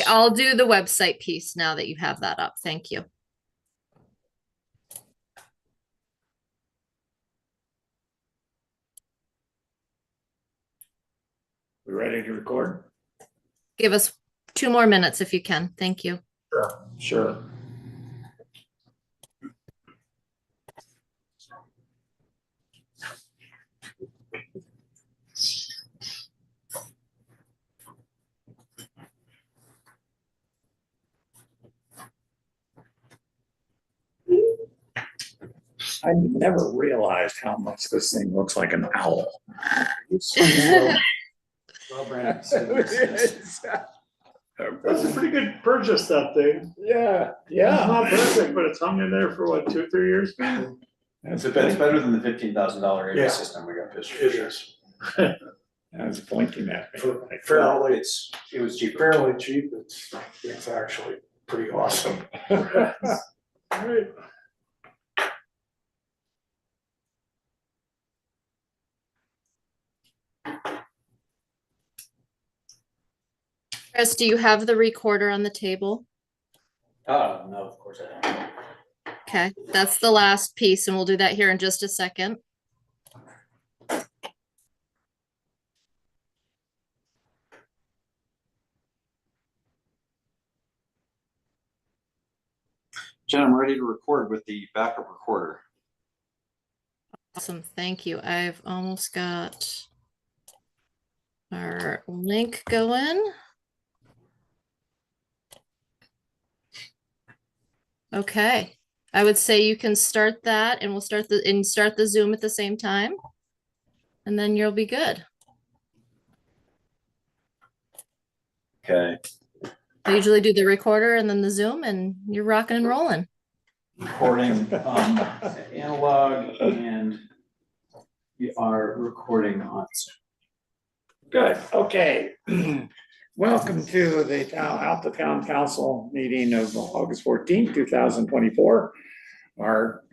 I'll do the website piece now that you have that up. Thank you. We ready to record? Give us 2 more minutes if you can. Thank you. Sure. I never realized how much this thing looks like an owl. Well, Brandon, That's a pretty good purchase, that thing. Yeah, It's not perfect, but it's hung in there for what, 2 or 3 years? it's better than the $15,000 Yeah. system we got this It year. is. I was pointing at me. Fairly, It was cheaper. fairly cheap. It's actually pretty awesome. Right. Chris, do you have the recorder on the table? No, of course I don't. Okay, that's the last piece, and we'll do that here in just a second. Jen, I'm ready to record with the backup recorder. Awesome, thank you. I've almost got our link going. Okay, I would say you can start that, and we'll start the Zoom at the same time, and then you'll be good. Okay. I usually do the recorder and then the Zoom, and you're rocking and rolling. Recording analog, and we are recording on Zoom. Good, okay. Welcome to the Alta Town Council meeting of August 14th, 2024. Our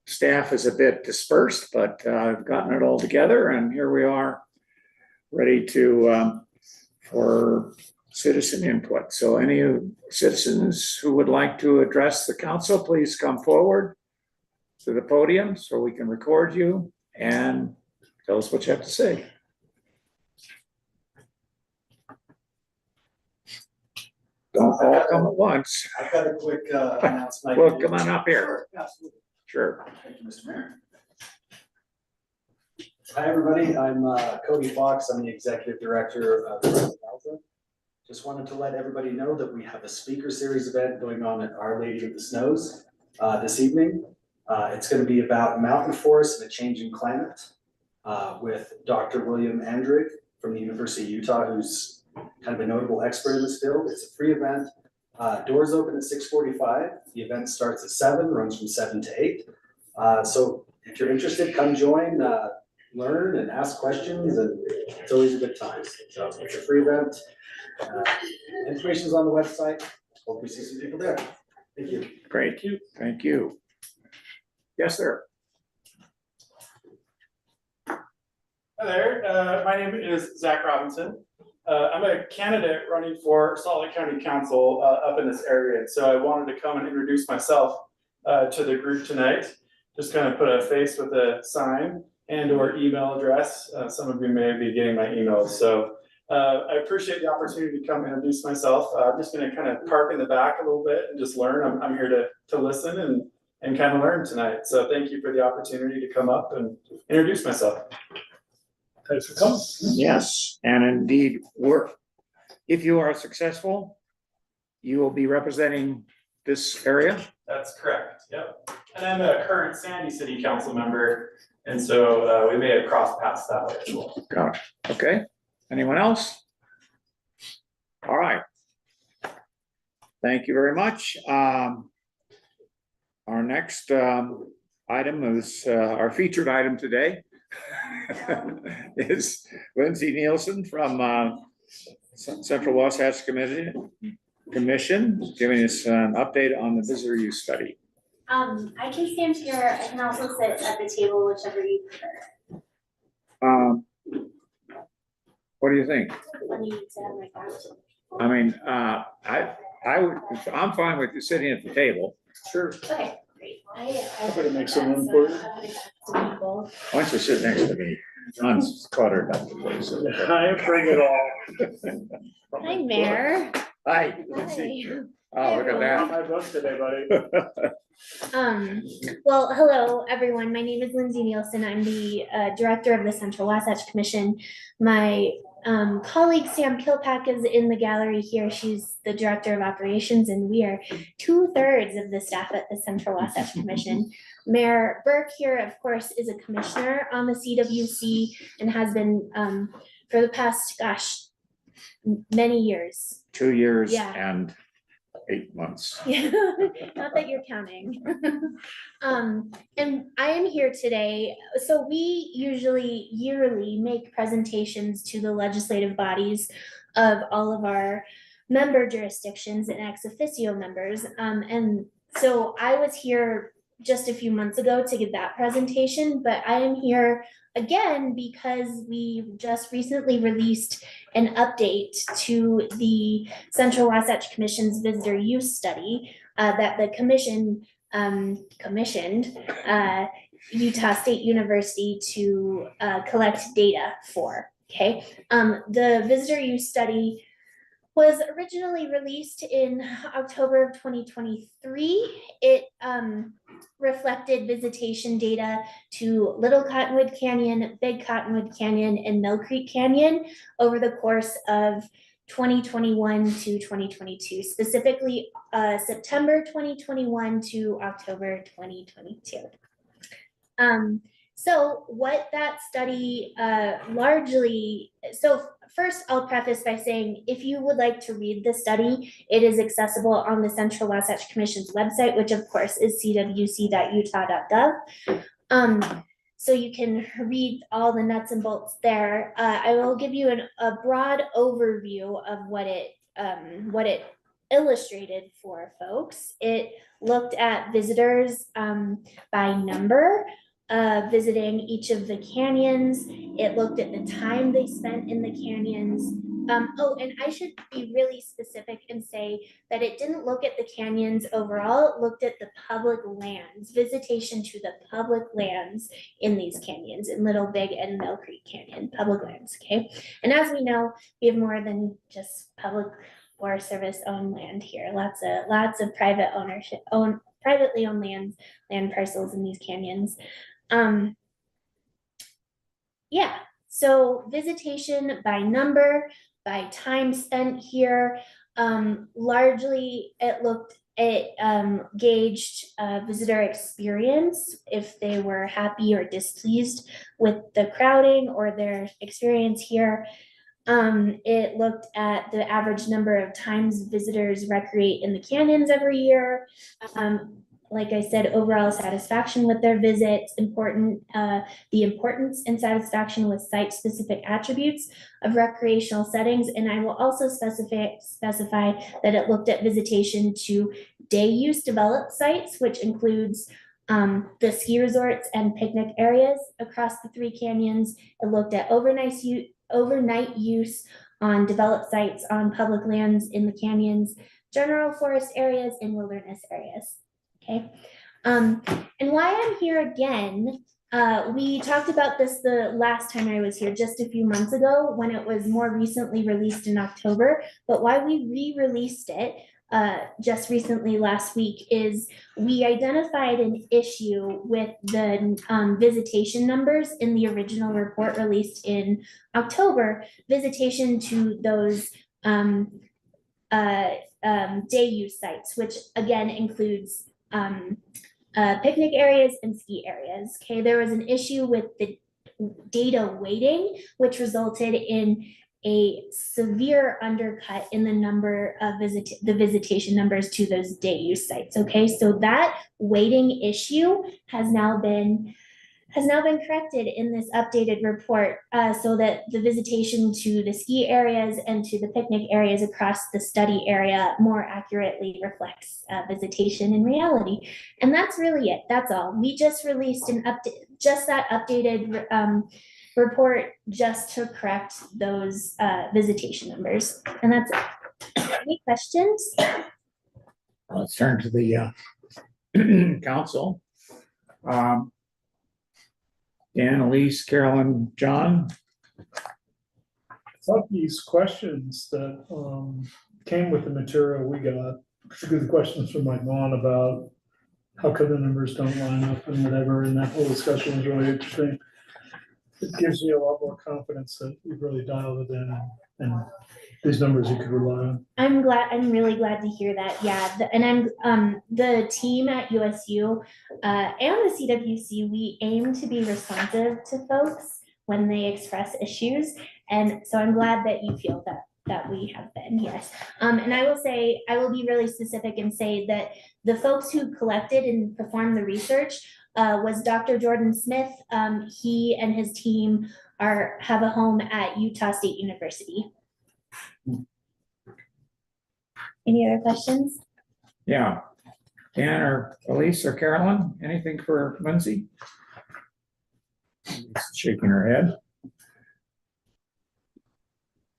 staff is a bit dispersed, but I've gotten it all together, and here we are ready to for citizen input. So any citizens who would like to address the council, please come forward to the podium so we can record you and tell us what you have to say. Don't all come at once. I've got a quick announcement. Well, come on up here. Absolutely. Sure. Thank you, Mr. Mayor. Hi, everybody. I'm Cody Fox. I'm the Executive Director of Alta. Just wanted to let everybody know that we have a speaker series event going on at Our Lady of the Snows this evening. It's going to be about mountain forests and a changing climate with Dr. William Andrick from the University of Utah, who's kind of a notable expert in this field. It's a free event. Doors open at 6:45. The event starts at 7, runs from 7 to 8. So if you're interested, come join, learn and ask questions, and it's always a good time. So it's a free event. Information's on the website. Hope we see some people there. Thank you. Great. Thank you. Yes, sir. Hi there. My name is Zach Robinson. I'm a candidate running for Salt Lake County Council up in this area. And so I wanted to come and introduce myself to the group tonight. Just kind of put a face with a sign and or email address. Some of you may be getting my emails. So I appreciate the opportunity to come introduce myself. I'm just going to kind of park in the back a little bit and just learn. I'm here to listen and kind of learn tonight. So thank you for the opportunity to come up and introduce myself. Thanks for coming. Yes, and indeed, if you are successful, you will be representing this area. That's correct. Yep. And I'm a current Sandy City Council member, and so we may have crossed paths that way as well. Got it. Okay. Anyone else? All right. Thank you very much. Our next item is our featured item today. Is Lindsay Nielsen from Central Wasatch Commission giving us an update on the visitor use study. I can stand here. I can also sit at the table, whichever you prefer. What do you think? Let me stand like that. I mean, I'm fine with you sitting at the table. Sure. Okay, great. I'm gonna make some room for you. People. Why don't you sit next to me? John's cluttered up the place. I bring it all. Hi, Mayor. Hi. Let's see. Oh, look at On that. my book today, buddy. Well, hello, everyone. My name is Lindsay Nielsen. I'm the director of the Central Wasatch Commission. My colleague Sam Kilpack is in the gallery here. She's the director of operations, and we are 2/3 of the staff at the Central Wasatch Commission. Mayor Burke here, of course, is a commissioner on the CWC and has been for the past, many years. 2 years Yeah. and 8 months. Yeah, not that you're counting. And I am here today, so we usually yearly make presentations to the legislative bodies of all of our member jurisdictions and ex officio members. And so I was here just a few months ago to give that presentation, but I am here again because we just recently released an update to the Central Wasatch Commission's visitor use study that the commission commissioned Utah State University to collect data for. Okay, the visitor use study was originally released in October of 2023. It reflected visitation data to Little Cottonwood Canyon, Big Cottonwood Canyon, and Mill Creek Canyon over the course of 2021 to 2022, specifically September 2021 to October 2022. So what that study first I'll preface by saying, if you would like to read the study, it is accessible on the Central Wasatch Commission's website, which of course is cwc.utah.gov. So you can read all the nuts and bolts there. I will give you a broad overview of what it illustrated for folks. It looked at visitors by number, visiting each of the canyons. It looked at the time they spent in the canyons. And I should be really specific and say that it didn't look at the canyons overall, it looked at the public lands, visitation to the public lands in these canyons, in Little, Big, and Mill Creek Canyon, public lands, okay? And as we know, we have more than just public Forest Service owned land here, lots of private ownership, privately owned land parcels in these canyons. Yeah, so visitation by number, by time spent here, largely it gauged visitor experience, if they were happy or displeased with the crowding or their experience here. It looked at the average number of times visitors recreate in the canyons every year. Like I said, overall satisfaction with their visits, the importance and satisfaction with site-specific attributes of recreational settings. And I will also specify that it looked at visitation to day use developed sites, which includes the ski resorts and picnic areas across the 3 canyons. It looked at overnight use on developed sites on public lands in the canyons, general forest areas, and wilderness areas. Okay, and why I'm here again, we talked about this the last time I was here, just a few months ago, when it was more recently released in October, but why we re-released it just recently last week is we identified an issue with the visitation numbers in the original report released in October, visitation to those day use sites, which again includes picnic areas and ski areas. Okay, there was an issue with the data weighting, which resulted in a severe undercut in the number of visitation numbers to those day use sites. Okay, so that weighting issue has now been corrected in this updated report, so that the visitation to the ski areas and to the picnic areas across the study area more accurately reflects visitation in reality. And that's really it. That's all. We just released that updated report just to correct those visitation numbers. And that's it. Any questions? Let's turn to the council. Dan, Elise, Carolyn, John. I thought these questions that came with the material we got, particularly the questions from my mom about how come the numbers don't line up and whatever, and that whole discussion was really interesting. It gives you a lot more confidence that you've really dialed it in and these numbers you could rely on. I'm really glad to hear that. Yeah, and I'm the team at USU and the CWC, we aim to be responsive to folks when they express issues. And so I'm glad that you feel that we have been, yes. And I will say, I will be really specific and say that the folks who collected and performed the research was Dr. Jordan Smith. He and his team have a home at Utah State University. Any other questions? Yeah. Dan or Elise or Carolyn, anything for Lindsay? Shaking her head.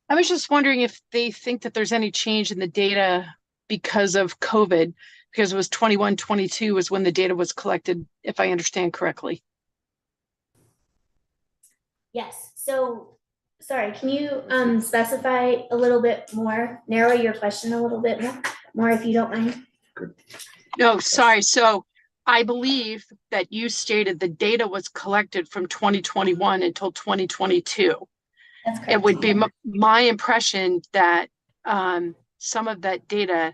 I was just wondering if they think that there's any change in the data because of COVID, because it was 21, 22 was when the data was collected, if I understand correctly. Yes, so, sorry, can you specify a little bit more, narrow your question a little bit more if you don't mind? No, sorry. So I believe that you stated the data was collected from 2021 until 2022. That's correct. It would be my impression that some of that data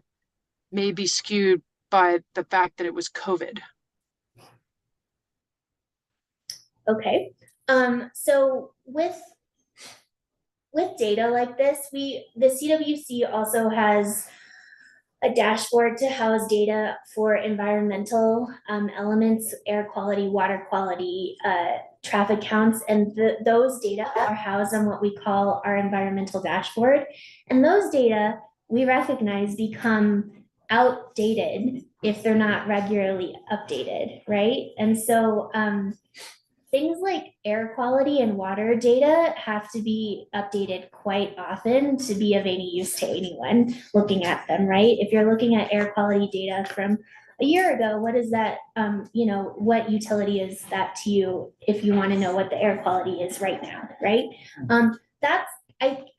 may be skewed by the fact that it was COVID. Okay, so with data like this, the CWC also has a dashboard to house data for environmental elements, air quality, water quality, traffic counts, and those data are housed on what we call our environmental dashboard. And those data we recognize become outdated if they're not regularly updated, right? And so things like air quality and water data have to be updated quite often to be of any use to anyone looking at them, right? If you're looking at air quality data from a year ago, what is that, what utility is that to you if you want to know what the air quality is right now, right?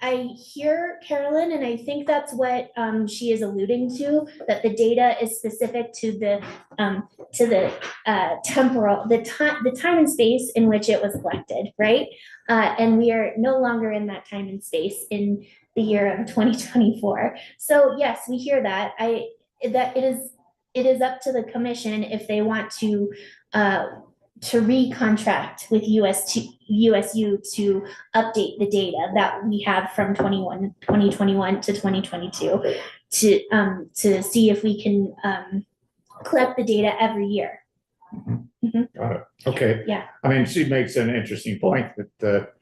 I hear Carolyn, and I think that's what she is alluding to, that the data is specific to the temporal, the time and space in which it was collected, right? And we are no longer in that time and space in the year of 2024. So yes, we hear that. That it is up to the commission if they want to recontract with USU to update the data that we have from 2021 to 2022 to see if we can collect the data every year. Got it. Okay. Yeah. I mean, she makes an interesting point that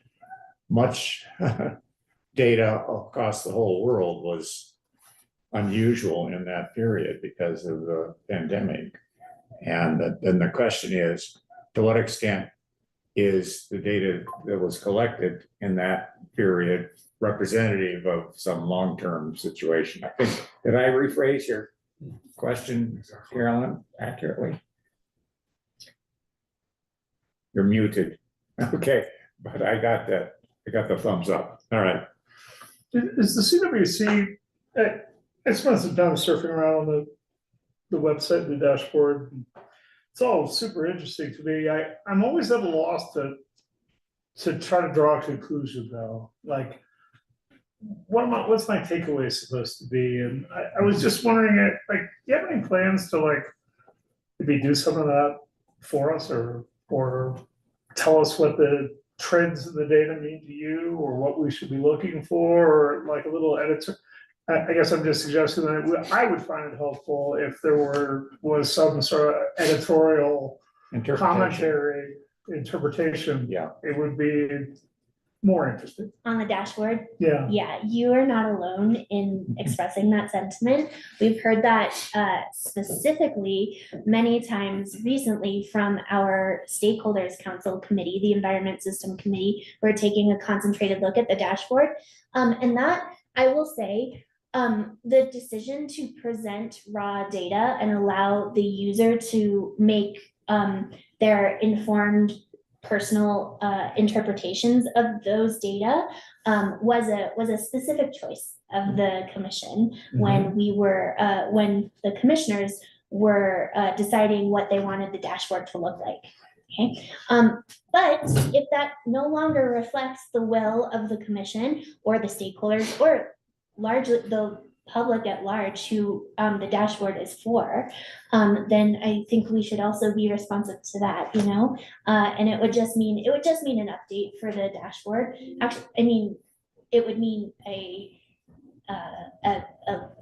much data across the whole world was unusual in that period because of the pandemic. And then the question is, to what extent is the data that was collected in that period representative of some long-term situation? I think, did I rephrase your question, Carolyn, accurately? You're muted. Okay, but I got that. I got the thumbs up. All right. Is the CWC, I spent some time surfing around on the website, the dashboard. It's all super interesting to me. I'm always at a loss to try to draw a conclusion though. Like, what's my takeaway supposed to be? And I was just wondering, like, do you have any plans to like maybe do some of that for us, or tell us what the trends in the data mean to you, or what we should be looking for, or like a little editor? I guess I'm just suggesting that I would find it helpful if there was some sort of editorial commentary, interpretation. Yeah. It would be more interesting. On the dashboard? Yeah. Yeah, you are not alone in expressing that sentiment. We've heard that specifically many times recently from our stakeholders council committee, the environment system committee. We're taking a concentrated look at the dashboard. And that, I will say, the decision to present raw data and allow the user to make their informed personal interpretations of those data was a specific choice of the commission when we were when the commissioners were deciding what they wanted the dashboard to look like. Okay, but if that no longer reflects the will of the commission or the stakeholders or largely the public at large who the dashboard is for, then I think we should also be responsive to that, you know? And it would just mean an update for the dashboard. Actually, I mean, it would mean a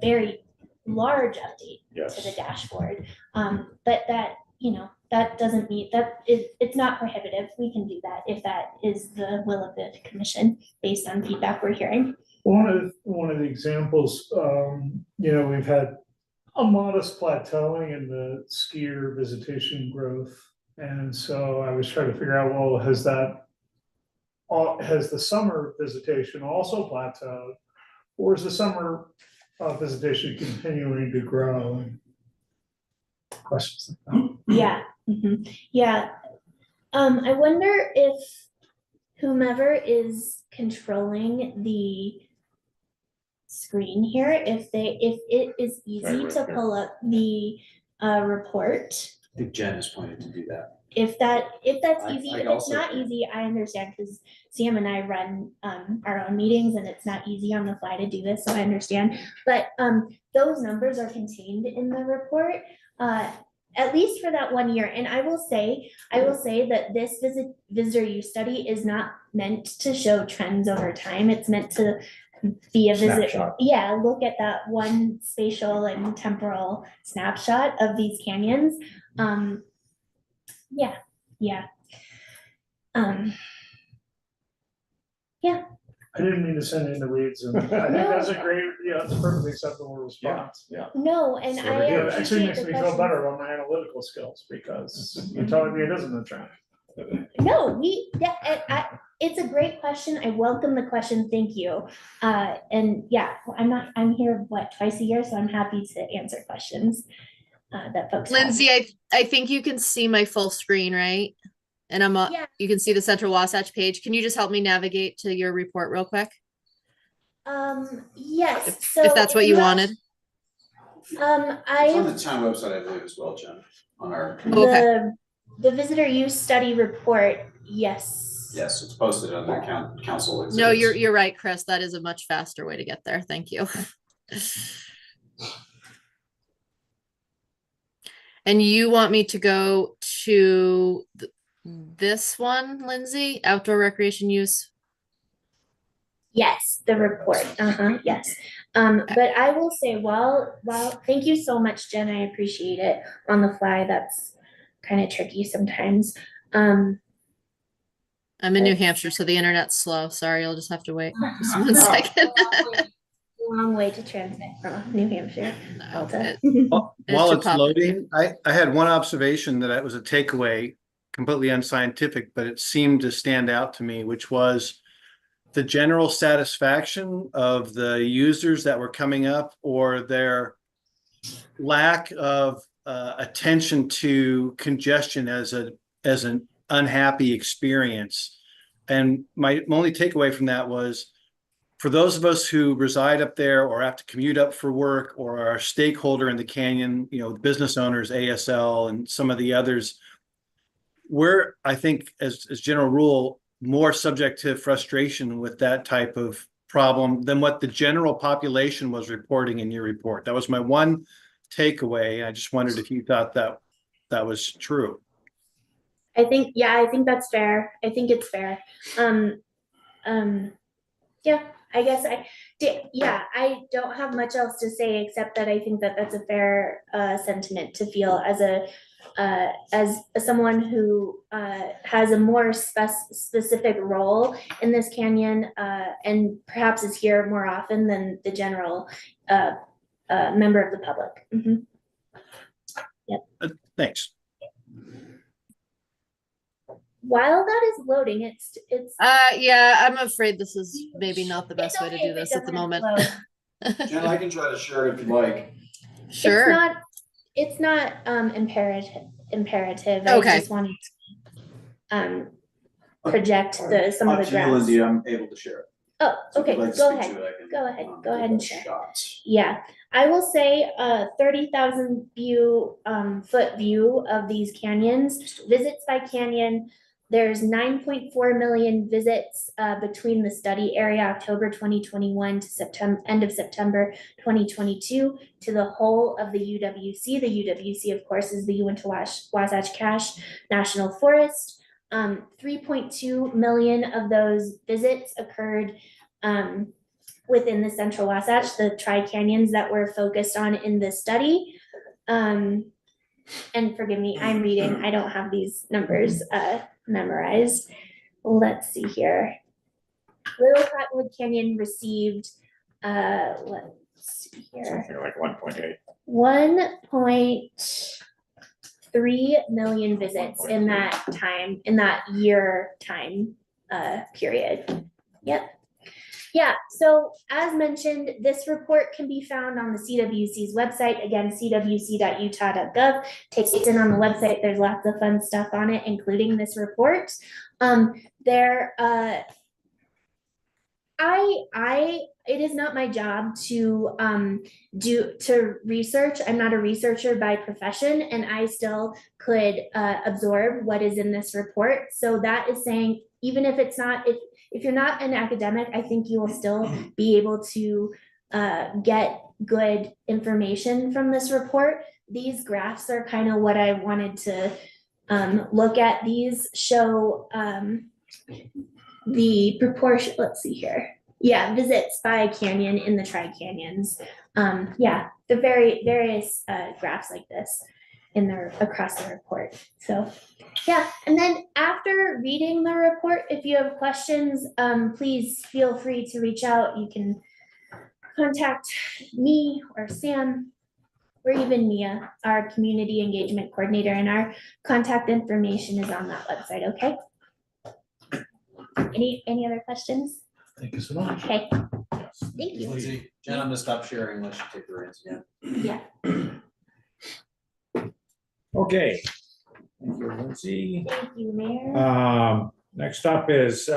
very large update to the dashboard. But that, you know, that doesn't mean that it's not prohibitive. We can do that if that is the will of the commission based on feedback we're hearing. One of the examples, you know, we've had a modest plateauing in the skier visitation growth. And so I was trying to figure out, well, has the summer visitation also plateaued? Or is the summer visitation continuing to grow? Questions like that. Yeah, yeah. I wonder if whomever is controlling the screen here, if it is easy to pull up the report. I think Jen is pointed to do that. If that's easy, I if it's also not can. easy, I understand, because Sam and I run our own meetings and it's not easy on the fly to do this, so I understand. But those numbers are contained in the report, at least for that 1 year. And I will say that this visitor use study is not meant to show trends over time. It's meant to be a visit. Snapshot. Yeah, look at that one spatial and temporal snapshot of these canyons. Yeah. I didn't mean to send you in the weeds, and I think that's a great, it's a perfectly acceptable response. No, and So I it It actually appreciate makes the me feel question. better about my analytical skills, because you're telling me it isn't a trend. No, it's a great question. I welcome the question. Thank you. And yeah, I'm here, twice a year, so I'm happy to answer questions that folks have. Lindsay, I think you can see my full screen, right? And Yeah. you can see the Central Wasatch page. Can you just help me navigate to your report real quick? Yes, If that's what you wanted. It's on I, the town website, I believe, as well, Jen, on our, Okay. the visitor use study report, yes. yes, it's posted on the council exhibits. No, you're right, Chris. That is a much faster way to get there. Thank you. And you want me to go to this one, Lindsay? Outdoor recreation use? Yes, the report, yes. But I will say, while, thank you so much, Jen, I appreciate it. On the fly, that's kind of tricky sometimes. I'm in New Hampshire, so the internet's slow. Sorry, you'll just have to wait just 1 second. Long way to transmit from New Hampshire, Alta. While too it's popular. loading, I had one observation that was a takeaway, completely unscientific, but it seemed to stand out to me, which was the general satisfaction of the users that were coming up, or their lack of attention to congestion as an unhappy experience. And my only takeaway from that was, for those of us who reside up there or have to commute up for work, or are a stakeholder in the canyon, you know, business owners, ASL, and some of the others, we're, I think, as general rule, more subject to frustration with that type of problem than what the general population was reporting in your report. That was my one takeaway. I just wondered if you thought that was true. I think that's fair. I think it's fair. Yeah, I guess I don't have much else to say, except that I think that that's a fair sentiment to feel as someone who has a more specific role in this canyon, and perhaps is here more often than the general member of the public. Yep. Thanks. While that is loading, it's Yeah, I'm afraid this is maybe not the best way to okay do if it this at the doesn't moment. load. Jen, I can try to share it if you like. Sure. It's not imperative. I Okay. just wanted to project some of Up the to you, graphs. Lindsay, I'm able to share it. Oh, So if you'd okay, like to go speak ahead. to it, I can, Go ahead. Go give ahead it and a share. shot. Yeah, I will say 30,000 foot view of these canyons, visits by canyon. There's 9.4 million visits between the study area, October 2021 to September, end of September 2022, to the whole of the UWC. The UWC, of course, is the Uinta-Wasatch Cache National Forest. 3.2 million of those visits occurred within the Central Wasatch, the tri-canyons that were focused on in the study. And forgive me, I'm reading, I don't have these numbers memorized. Let's see here. Little Cottonwood Canyon received, let's see here, Something like 1.8. 1.3 million visits in that time, in that year time period. Yep. Yeah, so as mentioned, this report can be found on the CWC's website, again, cwc.utah.gov. Takes it in on the website, there's lots of fun stuff on it, including this report. It is not my job to research. I'm not a researcher by profession, and I still could absorb what is in this report. So that is saying, even if it's not, if you're not an academic, I think you will still be able to get good information from this report. These graphs are kind of what I wanted to look at. These show the proportion, let's see here. Yeah, visits by canyon in the tri-canyons. Yeah, the various graphs like this in the across the report. So yeah, and then after reading the report, if you have questions, please feel free to reach out. You can contact me or Sam or even Mia, our community engagement coordinator, and our contact information is on that website, okay? Any other questions? Thank you so much. Okay, thank you. Lindsay, Jen, I'm gonna stop sharing unless you take the reins again. Yeah, Okay. Thank you, Lindsay. thank you, Mayor. Next up is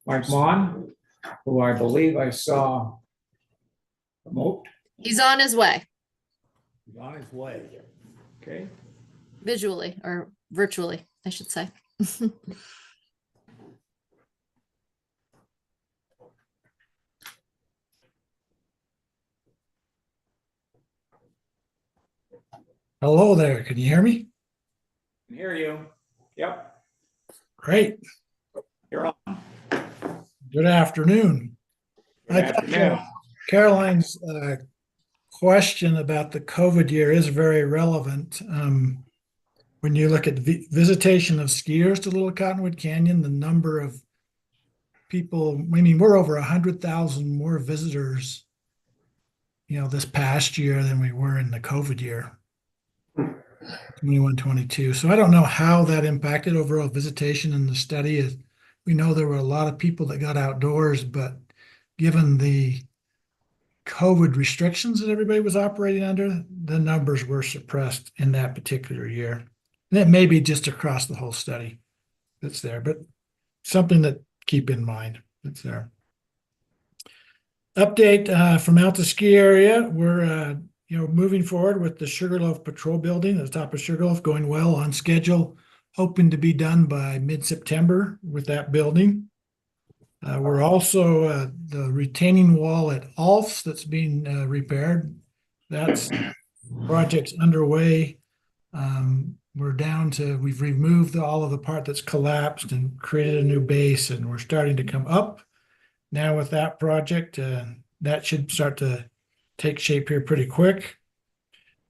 Mike Mon, who I believe I saw remote. He's on his way, He's on his way. Okay. visually or virtually, I should say. Hello there, can you hear me? Can hear you. Yep. Great, You're on. good afternoon. Good I thought, afternoon. Caroline's question about the COVID year is very relevant. When you look at visitation of skiers to Little Cottonwood Canyon, the number of people, I mean, we're over 100,000 more visitors, this past year than we were in the COVID year. 21, 22. So I don't know how that impacted overall visitation in the study. We know there were a lot of people that got outdoors, but given the COVID restrictions that everybody was operating under, the numbers were suppressed in that particular year. And it may be just across the whole study that's there, but something to keep in mind that's there. Update from Alta ski area. We're moving forward with the Sugarloaf Patrol Building at the top of Sugarloaf, going well on schedule, hoping to be done by mid-September with that building. We're also the retaining wall at Alf's that's being repaired. That's project's underway. We've removed all of the part that's collapsed and created a new base, and we're starting to come up now with that project. That should start to take shape here pretty quick.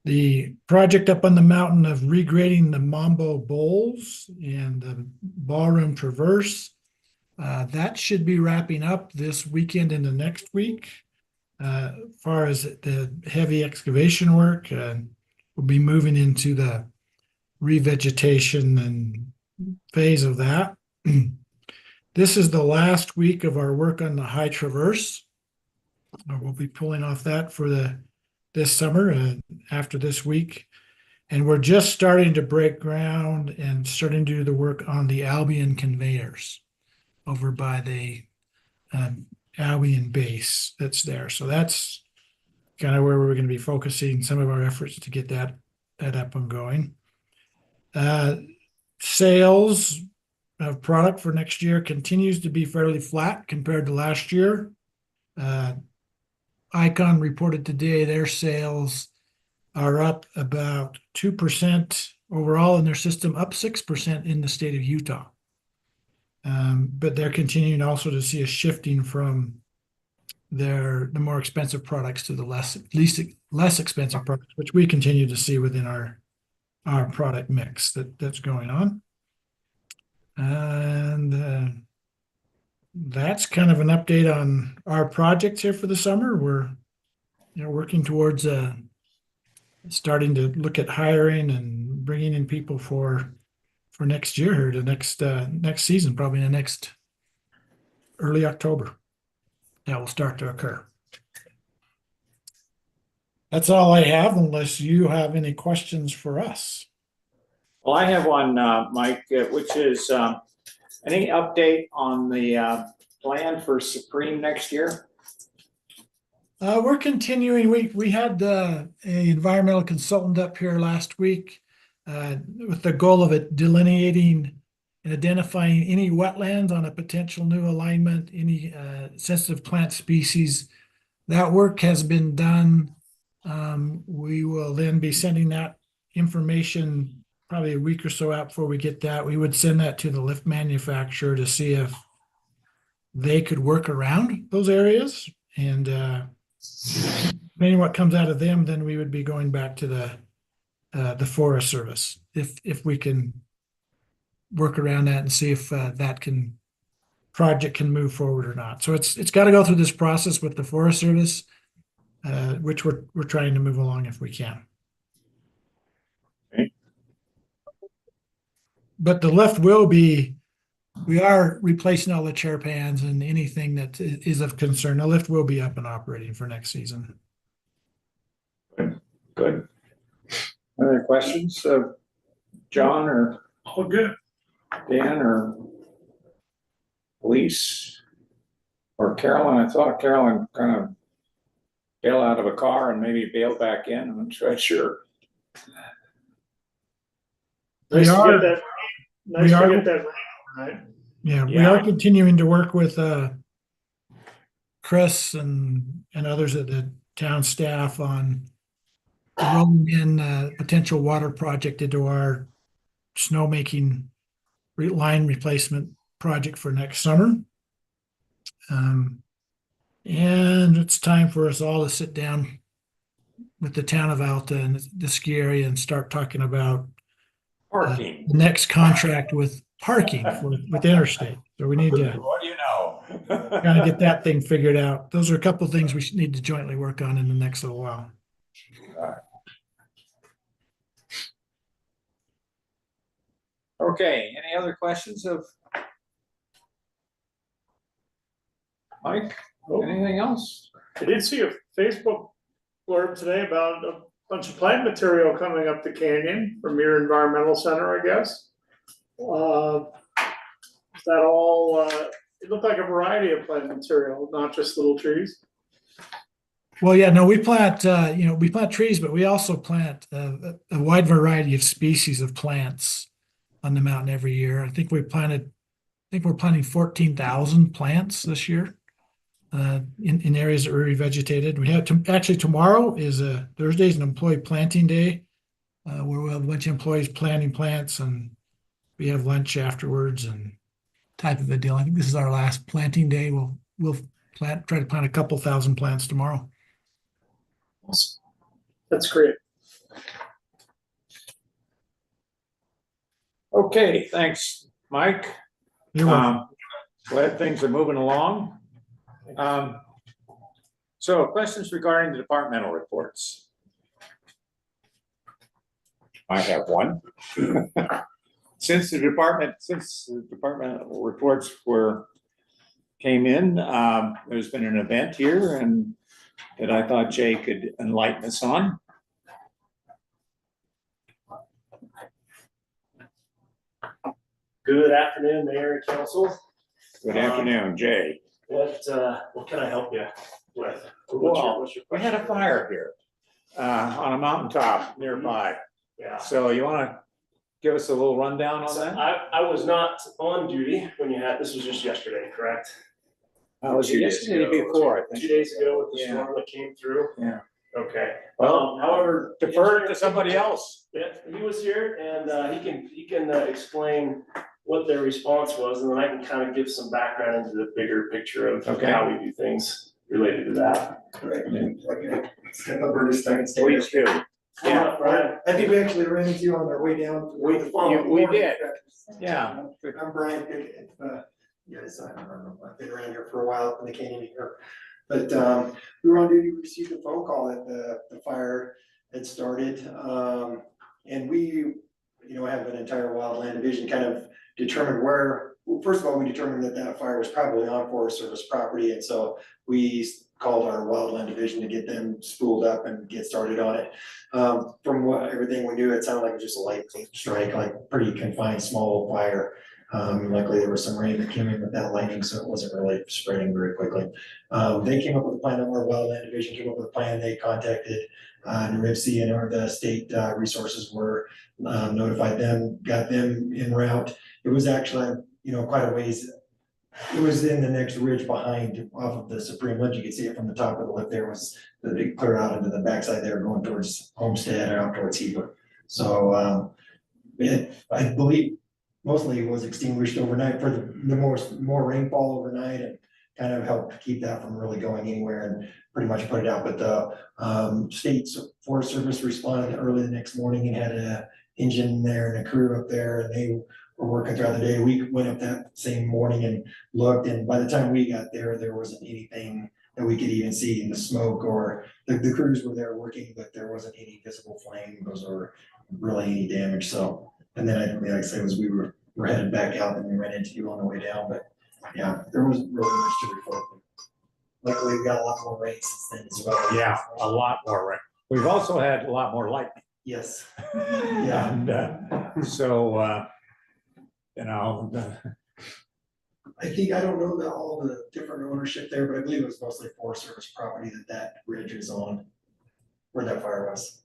The project up on the mountain of regrading the Mambo Bowls and the Ballroom Traverse, that should be wrapping up this weekend into next week. As far as the heavy excavation work, we'll be moving into the revegetation and phase of that. This is the last week of our work on the High Traverse. We'll be pulling off that for this summer, after this week. And we're just starting to break ground and starting to do the work on the Albion conveyors over by the Albion base that's there. So that's kind of where we're going to be focusing some of our efforts to get that up and going. Sales of product for next year continues to be fairly flat compared to last year. Icon reported today their sales are up about 2% overall in their system, up 6% in the state of Utah. But they're continuing also to see a shifting from the more expensive products to the less expensive products, which we continue to see within our product mix that's going on. And that's kind of an update on our projects here for the summer. We're working towards starting to look at hiring and bringing in people for next year, or the next season, probably in the next early October. That will start to occur. That's all I have, unless you have any questions for us. Well, I have one, Mike, which is any update on the plan for Supreme next year? We're continuing. We had a environmental consultant up here last week with the goal of it delineating and identifying any wetlands on a potential new alignment, any sensitive plant species. That work has been done. We will then be sending that information probably a week or so out before we get that. We would send that to the lift manufacturer to see if they could work around those areas. And depending on what comes out of them, then we would be going back to the Forest Service if we can work around that and see if that project can move forward or not. So it's got to go through this process with the Forest Service, which we're trying to move along if we can. Okay. But the lift we are replacing all the chair pans and anything that is of concern. The lift will be up and operating for next season. Good. Other questions of John or All good. Dan or Elise or Carolyn? I thought Carolyn kind of bailed out of a car and maybe bailed back in. I'm not quite sure. Nice to are- get that. Nice to get that right. Yeah, we Yeah. are continuing to work with Chris and others at the town staff on rolling in a potential water project into our snowmaking line replacement project for next summer. And it's time for us all to sit down with the town of Alta and the ski area and start talking about Parking. the next contract with parking with interstate. So we need to What do you know? kind of get that thing figured out. Those are a couple of things we need to jointly work on in the next little while. Okay, any other questions of Mike? Anything else? I did see a Facebook blurb today about a bunch of plant material coming up the canyon from your environmental center, I guess. Is that all, it looked like a variety of plant material, not just little trees. Well, yeah, no, we plant trees, but we also plant a wide variety of species of plants on the mountain every year. I think we're planting 14,000 plants this year in areas that were revegetated. We have actually tomorrow is Thursday is an employee planting day where we'll have a bunch of employees planting plants, and we have lunch afterwards and type of a deal. I think this is our last planting day. We'll try to plant a couple thousand plants tomorrow. That's great. Okay, thanks, Mike. You're welcome. Glad things are moving along. So questions regarding the departmental reports? I have one. Since the departmental reports came in, there's been an event here and that I thought Jay could enlighten us on. Good afternoon, Mayor and Council. Good afternoon, Jay. What can I help you with? Well, What's your we had a question? fire here on a mountaintop nearby. Yeah. So you want to give us a little rundown on So that? I was not on duty when you had, this was just yesterday, correct? Was it yesterday before, I think? 2 days ago with the Yeah. storm that came through? Yeah. Okay. Well, However. defer it to somebody else. Yeah, he was here and he can explain what their response was, and then I can kind of give some background into the bigger picture of Okay. how we do things related to that. Right, okay. Step up or just second stand. Please do. Come on Yeah. up, Brian. I think we actually ran into you on our way down. We did. Yeah. I'm Brian Pickett. You guys, I don't know, I've been around here for a while in the canyon here. But we were on duty, we received a phone call that the fire had started. And we, have an entire wildland division kind of determined where, well, first of all, we determined that fire was probably on Forest Service property. And so we called our wildland division to get them spooled up and get started on it. From everything we knew, it sounded like it was just a light strike, like pretty confined, small fire. Luckily there was some rain that came in with that lightning, so it wasn't really spreading very quickly. They came up with a plan, our wildland division came up with a plan, they contacted NRIFC and or the state resources were notified them, got them en route. It was actually, quite a ways. It was in the next ridge behind off of the Supreme Ledge. You could see it from the top of the lift. There was the big clear out into the backside there going towards Homestead and out towards Heber. So I believe mostly was extinguished overnight for the more rainfall overnight and kind of helped keep that from really going anywhere and pretty much put it out. But the state Forest Service responded early the next morning and had a engine there and a crew up there, and they were working throughout the day. We went up that same morning and looked, and by the time we got there, there wasn't anything that we could even see in the smoke, or the crews were there working, but there wasn't any visible flames or really any damage. So, and then like I said, we're headed back out and we ran into you on the way down, but yeah, there wasn't really much to report. Luckily, we got a lot more rain since then as well. Yeah, a lot more rain. We've also had a lot more lightning. Yes. Yeah. And so, I think, I don't know all the different ownership there, but I believe it was mostly Forest Service property that ridge is on, where that fire was.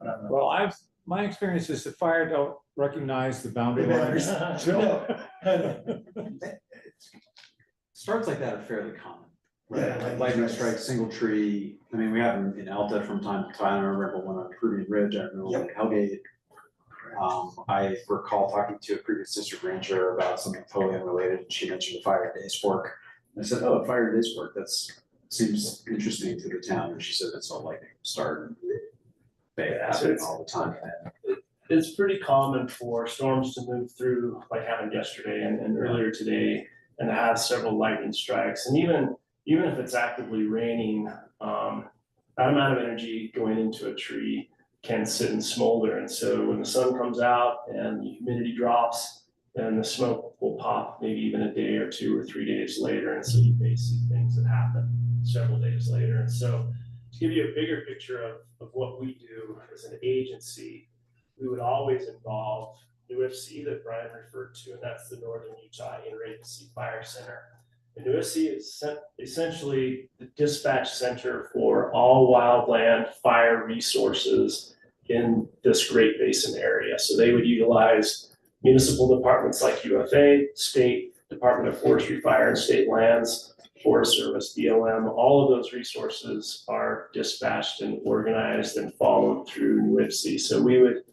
I don't know. well, my experience is the fire don't recognize the boundary lines. Starts like that are fairly common. Yeah, Like lightning strike, single tree. I mean, we have them in Alta from time to time. I remember one on Peruvian Ridge, I remember Yep. like Hellgate. I recall talking to a previous district ranger about something totally unrelated, and she mentioned the fire at Days Fork. I said, oh, fire at Days Fork, seems interesting to the town, and she said that's all lightning start. They happen all the time. It's pretty common for storms to move through, like happened yesterday and earlier today, and have several lightning strikes. And even if it's actively raining, that amount of energy going into a tree can sit and smolder. And so when the sun comes out and the humidity drops, then the smoke will pop maybe even a day or 2 or 3 days later. And so you may see things that happen several days later. And so to give you a bigger picture of what we do as an agency, we would always involve NUFC that Brian referred to, and that's the Northern Utah Interagency Fire Center. And NUFC is essentially the dispatch center for all wildland fire resources in this Great Basin area. So they would utilize municipal departments like UFA, State Department of Forestry, Fire and State Lands, Forest Service, BLM. All of those resources are dispatched and organized and followed through NUFC. So we would,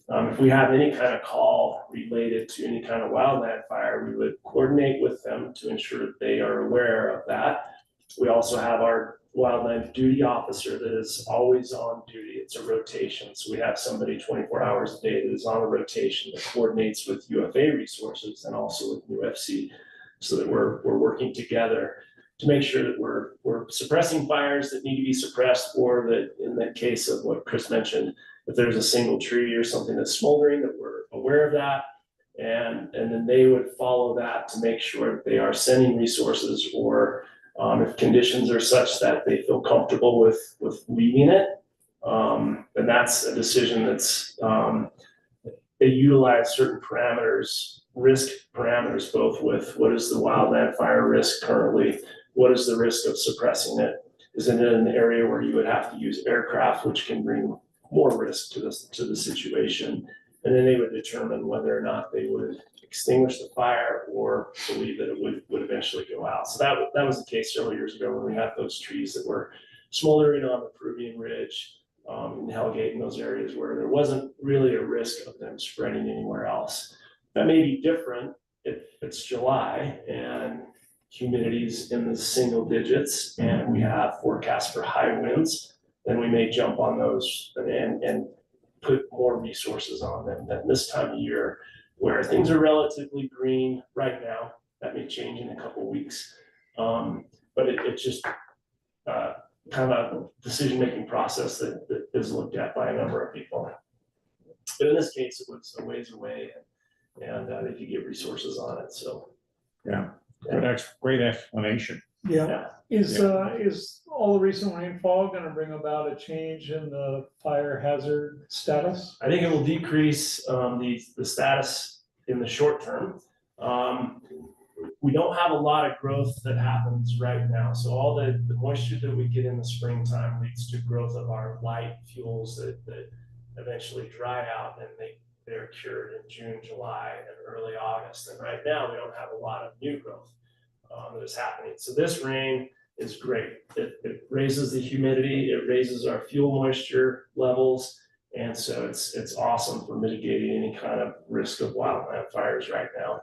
if we have any kind of call related to any kind of wildland fire, we would coordinate with them to ensure that they are aware of that. We also have our wildland duty officer that is always on duty. It's a rotation. So we have somebody 24 hours a day that is on a rotation that coordinates with UFA resources and also with NUFC, so that we're working together to make sure that we're suppressing fires that need to be suppressed, or that in that case of what Chris mentioned, if there's a single tree or something that's smoldering, that we're aware of that. And then they would follow that to make sure that they are sending resources or If conditions are such that they feel comfortable with leaving it, then that's a decision that's, they utilize certain parameters, risk parameters, both with what is the wildland fire risk currently, what is the risk of suppressing it? Is it in an area where you would have to use aircraft, which can bring more risk to the situation? And then they would determine whether or not they would extinguish the fire or believe that it would eventually go out. So that was the case several years ago when we had those trees that were smoldering on the Peruvian Ridge, in Hellgate, and those areas where there wasn't really a risk of them spreading anywhere else. That may be different if it's July and humidity's in the single digits and we have forecasts for high winds, then we may jump on those and put more resources on them than this time of year where things are relatively green right now. That may change in a couple of weeks. But it's just kind of a decision-making process that is looked at by a number of people. But in this case, it was a ways away and they could get resources on it, so. Yeah, great explanation. Yeah, is all the recent rainfall gonna bring about a change in the fire hazard status? I think it will decrease the status in the short term. We don't have a lot of growth that happens right now. So all the moisture that we get in the springtime leads to growth of our light fuels that eventually dry out and they're cured in June, July, and early August. And right now we don't have a lot of new growth that is happening. So this rain is great. It raises the humidity, it raises our fuel moisture levels. And so it's awesome for mitigating any kind of risk of wildland fires right now.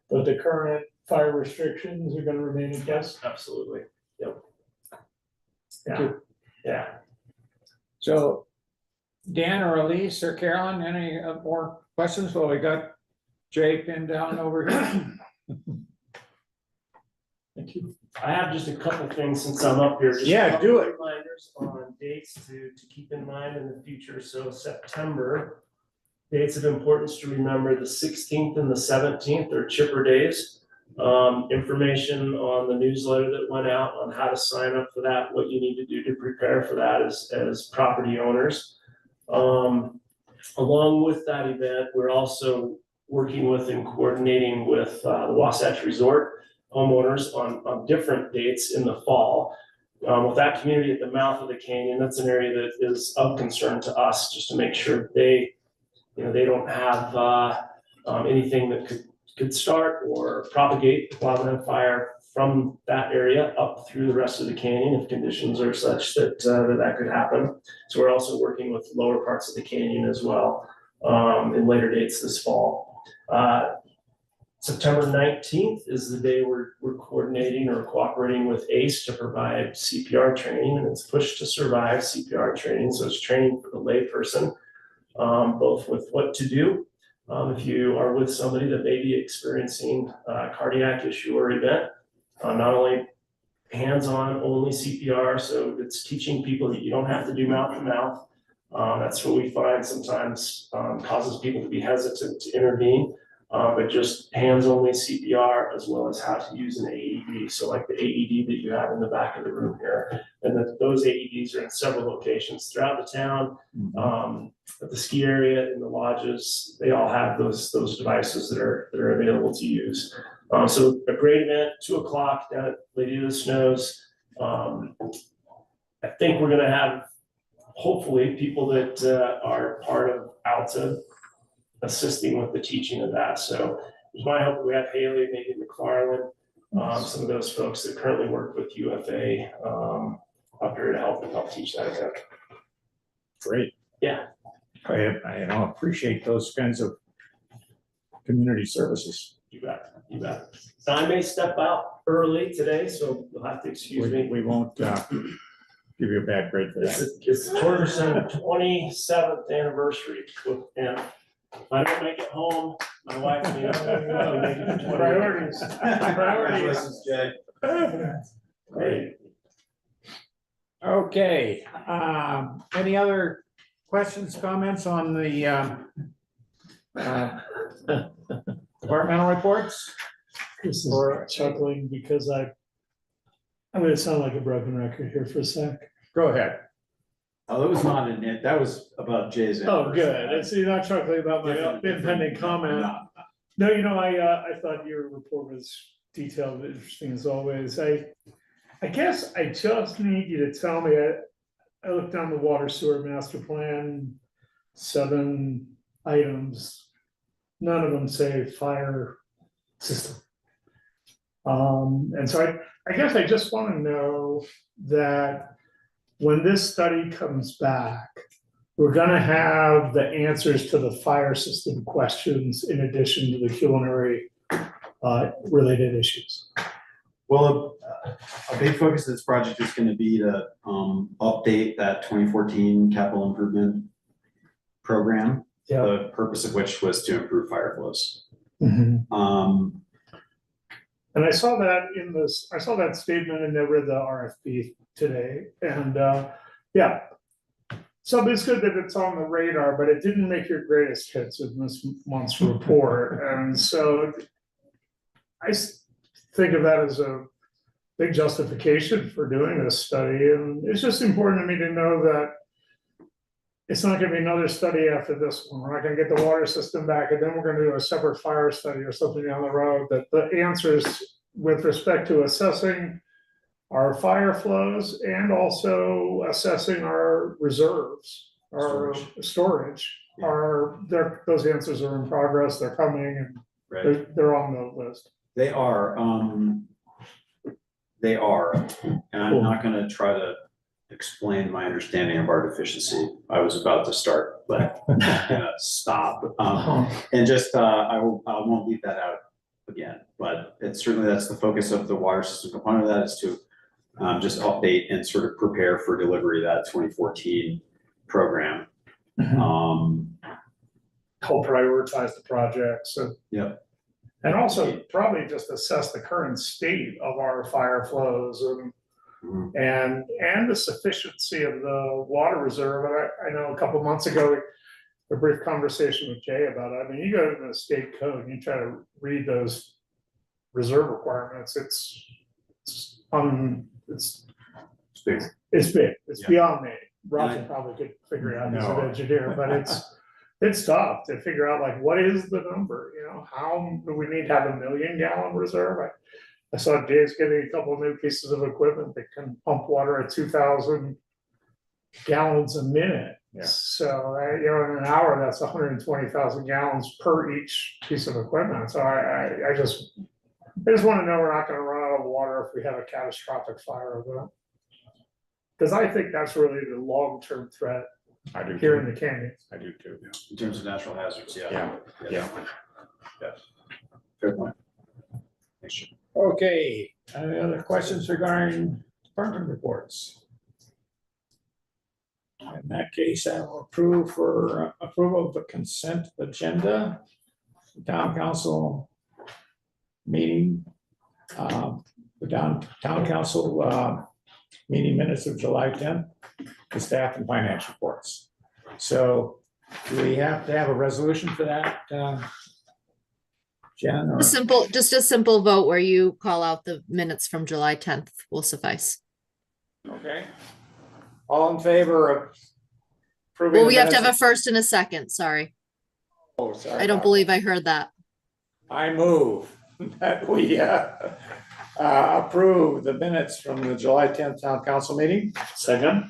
But the current fire restrictions are gonna remain in place? Absolutely. Yep. Thank Yeah. you. Yeah. So Dan or Elise or Carolyn, any more questions? Well, we got Jay pinned down over here. Thank you. I have just a couple things since I'm up here. Just a Yeah, couple do it. Reminders on dates to keep in mind in the future. So September, dates of importance to remember, the 16th and the 17th are chipper days. Information on the newsletter that went out on how to sign up for that, what you need to do to prepare for that as property owners. Along with that event, we're also working with and coordinating with the Wasatch Resort homeowners on different dates in the fall. With that community at the mouth of the canyon, that's an area that is of concern to us, just to make sure they don't have anything that could start or propagate wildland fire from that area up through the rest of the canyon if conditions are such that that could happen. So we're also working with lower parts of the canyon as well in later dates this fall. September 19th is the day we're coordinating or cooperating with ACE to provide CPR training, and it's Push to Survive CPR training. So it's training for the layperson, both with what to do if you are with somebody that may be experiencing a cardiac issue or event. Not only hands-on only CPR, so it's teaching people that you don't have to do mouth to mouth. That's what we find sometimes causes people to be hesitant to intervene. But just hands-only CPR, as well as how to use an AED. So like the AED that you have in the back of the room here. And those AEDs are in several locations throughout the town. At the ski area, in the lodges, they all have those devices that are available to use. So a great event, 2:00 down at Lady of the Snows. I think we're gonna have, hopefully, people that are part of Alta assisting with the teaching of that. So it's my hope that we have Haley, maybe McFarland, some of those folks that currently work with UFA up here to help teach that event. Great. Yeah. I appreciate those kinds of community services. You bet. You bet. So I may step out early today, so you'll have to excuse me. We won't give you a bad grade for that. It's Torgerson 27th anniversary, and if I don't make it home, my wife may not make it to 20. Priorities. Congratulations, Jay. Great. Okay, any other questions, comments on the departmental reports? This is chuckling because I'm gonna sound like a broken record here for a sec. Go ahead. Oh, that was not an, that was about Jay's. Oh, good. It's, you're not talking about my impending comment. No, I thought your report was detailed, and interesting as always. I guess I just need you to tell me, I looked down the water sewer master plan, 7 items. None of them say fire system. And so I guess I just want to know that when this study comes back, we're gonna have the answers to the fire system questions in addition to the culinary related issues. Well, a big focus of this project is gonna be to update that 2014 capital improvement program. Yeah. The purpose of which was to improve fire flows. And Um, I saw that statement and I read the RFP today, and yeah. So it's good that it's on the radar, but it didn't make your greatest hits in this month's report, and so think of that as a big justification for doing this study, and it's just important to me to know that it's not gonna be another study after this one. We're not gonna get the water system back, and then we're gonna do a separate fire study or something down the road, that the answers with respect to assessing our fire flows and also assessing our reserves, our storage, those answers are in progress, they're coming, and right. they're on the list. They are, and I'm not gonna try to explain my understanding of our deficiency. I was about to start, but I'm gonna stop. And just, I won't leave that out again, but it's certainly, that's the focus of the water system component of that, is to just update and sort of prepare for delivery of that 2014 program. Help prioritize the projects. Yep. And also probably just assess the current state of our fire flows and the sufficiency of the water reserve. And I know a couple months ago, a brief conversation with Jay about it. I mean, you go to the state code and you try to read those reserve requirements, it's big. It's big. It's Yeah. beyond me. Roger probably could figure it out as an engineer, but it's tough to figure out, like, what is the number, how do we need to have 1 million gallon reserve? I saw Jay's getting a couple of new pieces of equipment that can pump water at 2,000 gallons a minute. Yeah. So, in an hour, that's 120,000 gallons per each piece of equipment. So I just want to know we're not going to run out of water if we have a catastrophic fire event. Because I think that's really the long-term threat I do here too. in the canyon. I do too. In terms of natural hazards, Yeah. Yes. Fair point. Thanks, Jim. Okay, any other questions regarding department reports? In that case, I will approve for approval of the consent agenda. Town council meeting, the town council meeting minutes of July 10th, the staff and finance reports. So do we have to have a resolution for that, Jen? Or? Just a simple vote where you call out the minutes from July 10th will suffice. Okay. All in favor of approving? Well, we have to have a first and a second, sorry. Oh, sorry. I don't believe I heard that. I move that we approve the minutes from the July 10th town council meeting. Second.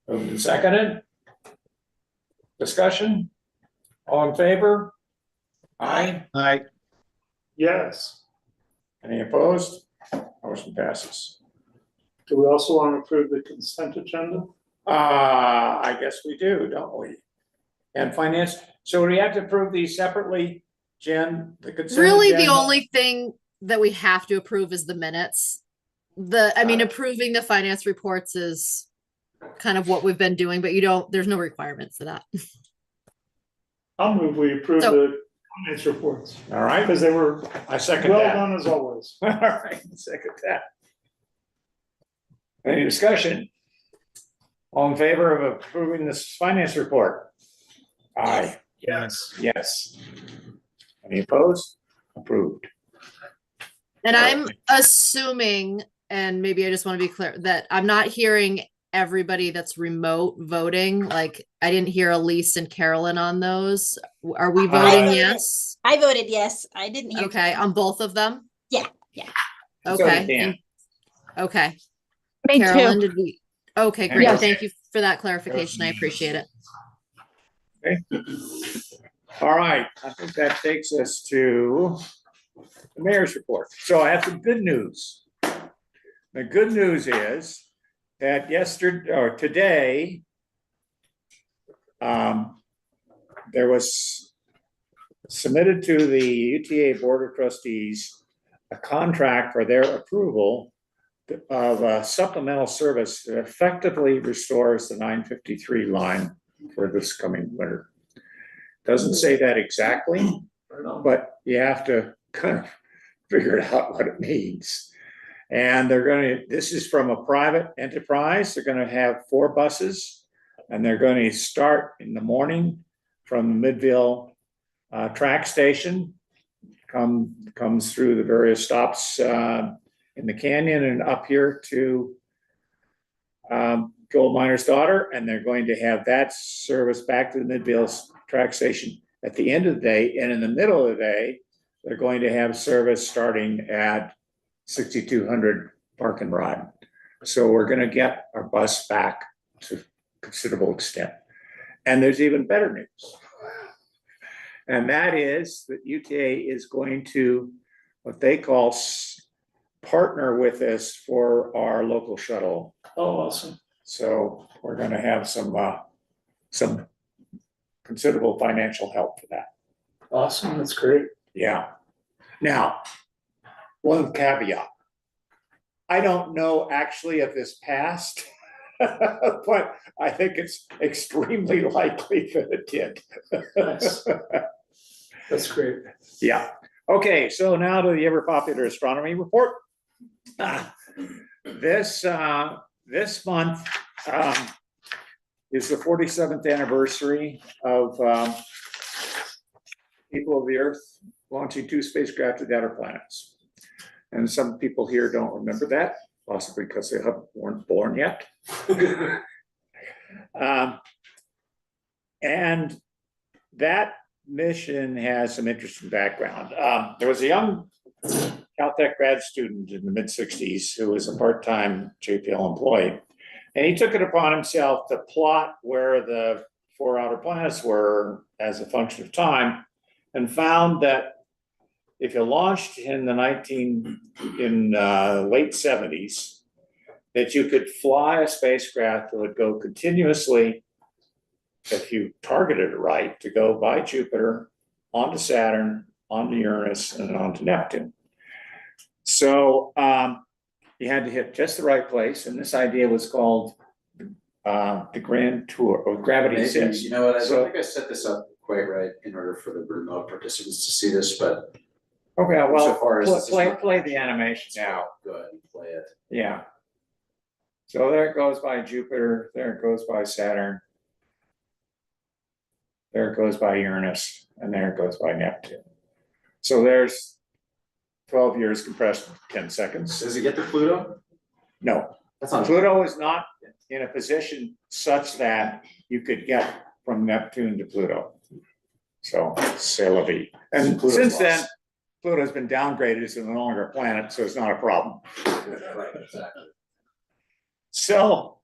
Moved and seconded. Discussion? All in favor? Aye. Aye. Yes. Any opposed? Motion passes. Do we also want to approve the consent agenda? I guess we do, don't we? And finance, so do we have to approve these separately, Jen? The consent Really, the agenda? only thing that we have to approve is the minutes. Approving the finance reports is kind of what we've been doing, but there's no requirement for that. I'll move we approve the finance reports. All right. Because they were I second well that. done as always. All right, second that. Any discussion? All in favor of approving this finance report? Aye. Yes. Yes. Any opposed? Approved. And I'm assuming and maybe I just want to be clear that I'm not hearing everybody that's remote voting. Like I didn't hear Elise and Carolyn on those. Are we I voting voted yes? I voted yes. I didn't hear. Okay, on both of them? Yeah. So did Okay. Dan. Okay. Me Carolyn, too. did we? Okay, great. Yes. Thank you for that clarification. I appreciate it. All right, I think that takes us to the mayor's report. So I have some good news. The good news is that yesterday or today, there was submitted to the UTA Board of Trustees a contract for their approval of a supplemental service that effectively restores the 953 line for this coming winter. Doesn't say that exactly, but you have to kind of figure out what it means. And this is from a private enterprise. They're going to have 4 buses, and they're going to start in the morning from the Midville track station, comes through the various stops in the canyon and up here to Gold Miner's Daughter, and they're going to have that service back to the Midville track station at the end of the day. And in the middle of the day, they're going to have service starting at 6200 Park and Ride. So we're going to get our bus back to a considerable extent. And there's even better news. And that is that UTA is going to, what they call partner with us for our local shuttle. Oh, awesome. So we're going to have some considerable financial help for that. Awesome. That's great. Yeah. Now, one caveat. I don't know actually if this passed, but I think it's extremely likely that it did. Nice. That's great. Yeah. Okay, so now to the ever popular astronomy report. This month is the 47th anniversary of people of the Earth launching 2 spacecraft to the outer planets. And some people here don't remember that, possibly because they weren't born yet. And that mission has some interesting background. There was a young Caltech grad student in the mid-60s who was a part-time JPL employee. And he took it upon himself to plot where the 4 outer planets were as a function of time, and found that if you launched in the late 70s, that you could fly a spacecraft that would go continuously, if you targeted it right, to go by Jupiter, onto Saturn, onto Uranus, and onto Neptune. So you had to hit just the right place, and this idea was called the Grand Tour, or Gravity Assist. You know what, I don't think I set this up quite right in order for the remote participants to see this, but Okay, so well, far as this is not- play the animation now. Go ahead and play it. Yeah. So there it goes by Jupiter, there it goes by Saturn. There it goes by Uranus, and there it goes by Neptune. So there's 12 years compressed in 10 seconds. Does it get to Pluto? No, That's not. Pluto is not in a position such that you could get from Neptune to Pluto. So, c'est la vie. And Pluto's since then, lost. Pluto's been downgraded, it's no longer a planet, so it's not a problem. Right, exactly. So,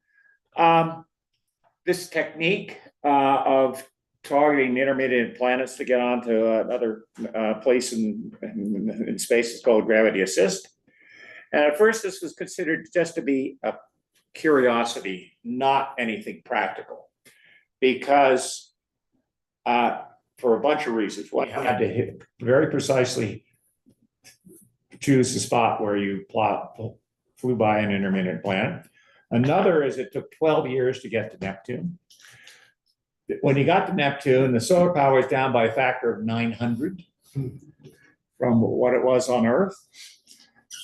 this technique of targeting intermediate planets to get onto another place in space is called gravity assist. And at first, this was considered just to be a curiosity, not anything practical, because for a bunch of reasons. One, you had to hit very precisely choose the spot where you flew by an intermediate planet. Another is it took 12 years to get to Neptune. When you got to Neptune, the solar power is down by a factor of 900 from what it was on Earth.